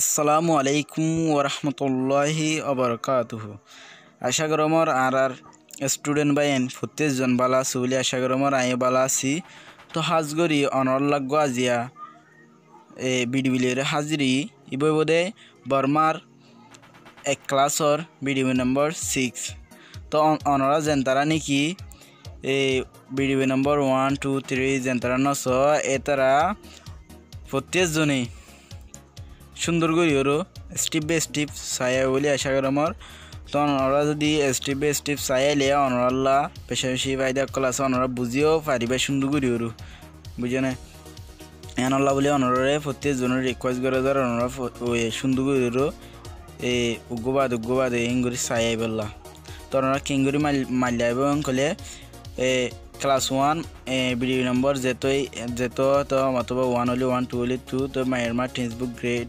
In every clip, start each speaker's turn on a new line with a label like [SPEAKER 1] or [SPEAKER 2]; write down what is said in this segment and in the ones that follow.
[SPEAKER 1] আসসালামু আলাইকুম ওরহমতুল্লাহি ওবরকাতুহু। আশা করমর আর স্টুডেন্ট বাইন ফুতেজন বালা সুলি আশা করমর আই বালা আছি। তো হাজগরি অনর লাগো আজিয়া বিডিবিলির হাজিরি ইবই বোধে বর্মার এক ক্লাসর বিডিবি নম্বর 6। তো অনরা জেন্তারা নাকি বিডিবি নম্বর 1 2 3 জেন্তারা নস এতারা প্রত্যেকজনেই সুন্দর করি ওরও স্টেপ বাই স্টেপ চাই বলে আশা করি আমার। তো ওনারা যদি স্টেপ বাই স্টেপ চাইলে অনরাল্লা বেশি বেশি ফায়দা ক্লাস ওনারা বুঝিও পারিবা সুন্দর করি ওরও বুঝে না এনল্লা বলে অনরে প্রত্যেকজনের রিকোয়েস্ট করে যার ওনারা সুন্দর করি ওরও উগ্রবাদ ইংগুরি চাই বললা। তো ওনারা কিংগুরি মাল্লা এবং কলে ক্লাস 1 বিডি নম্বর যেত তো অথবা 1 হলে 1 2 হলে 2 তো মায়ের টেক্সটবুক গ্রেড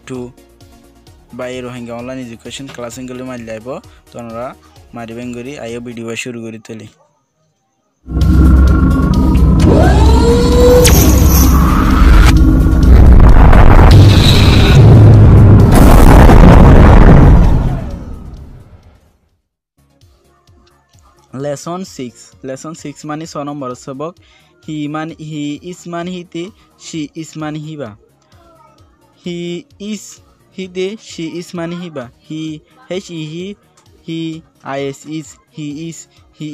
[SPEAKER 1] 2 বাই রোহিঙ্গা অনলাইন এডুকেশন ক্লাসিং গুলো মারি লাইব। তো ওনারা মারিবেন করি আইও ভিডিও শুরু করি তুলি। লেসন 6 মানে 6 নম্বর সবক হি ইস মানে হিতে শি ইস মানে হিবা। হি ইস হিতে শি ইস মানে হিবা। হি H E he I S is he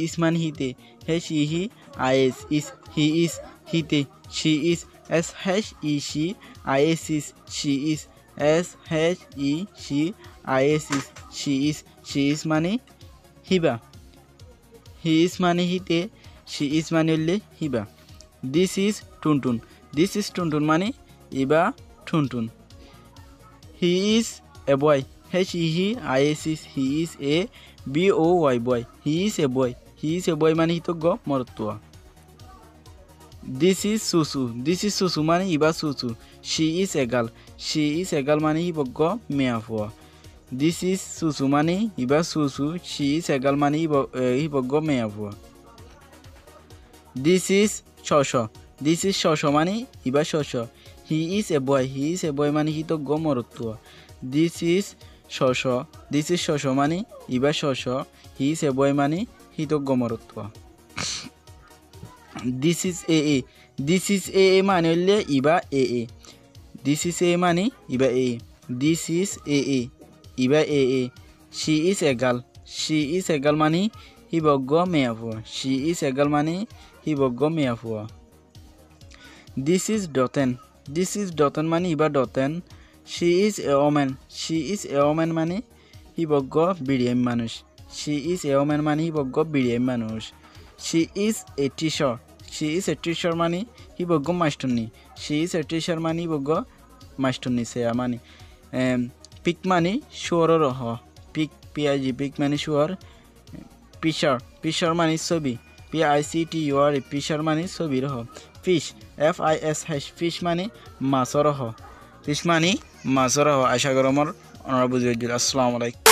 [SPEAKER 1] is মানে হিতে H E he I S is he is হিতে শি ইস এস হেচ ই শি আই এস ইস শি ইস এস হেচ ই শি আই এস ইস শি ইস মানে হিবা। হি ইস মানে হিতে শি ইস মানে হলে হিবা। দিস ইজ টুনটুন মানে ইবা টুনটুন। হি is a boy H E he I S is he is a B O Y boy he is a boy মানে হিত গ মরতুয়া। দিস ইজ সুসু মানে ইবা সুসু। শি ইজ এ গার্ল মানে হিব গ মেয়া ফুয়া। দিস ইজ সুসু মানে ইবা সুসু শি ইজ এ গার্ল মানে হিব গ মেয়া ফুয়া। দিস ইজ শশ মানে ইবা শশ। হি ইজ এ বয় মানে হিত গ মরতুয়া। দিস ইজ শশ মানে ইবা শশ হি ইজ এ বয় মানে হিত গ মরতুয়া। দিস ইজ এ মানে হলে ইবা এ। দিস ইজ এ মানে ইবা এ। দিস ইজ এ ইবা এ। শি ইজ এ গার্ল মানে হিব গ মেয়া ফুয়া। শি ইজ এ গার্ল মানে হিব গ মেয়া ফুয়া। দিস ইজ ডটেন মানে ইবা ডটেন। শি ইজ এ ওমেন মানে হিব গ বিরিয়াম মানুষ। শি ইজ এ ওমেন মানে হিব গ বিরিয়াম মানুষ। শি ইজ এ টিচার মানে হিব গ মাস্টরনি। শি ইজ এ টিচার মানে হিব গ মাস্টরনি সেয়া মানে। পিক মানে শুয়ার রহ পিক পিআইজি পিক মানে শুয়ার। পিচার মানে ছবি PICTUR পিচার মানে ছবি রহ। ফিশ FISH ফিশ মানে মাছর রহ। আশা করমর ওনারা বুঝিয়ে দিল। আসসালামু আলাইকুম।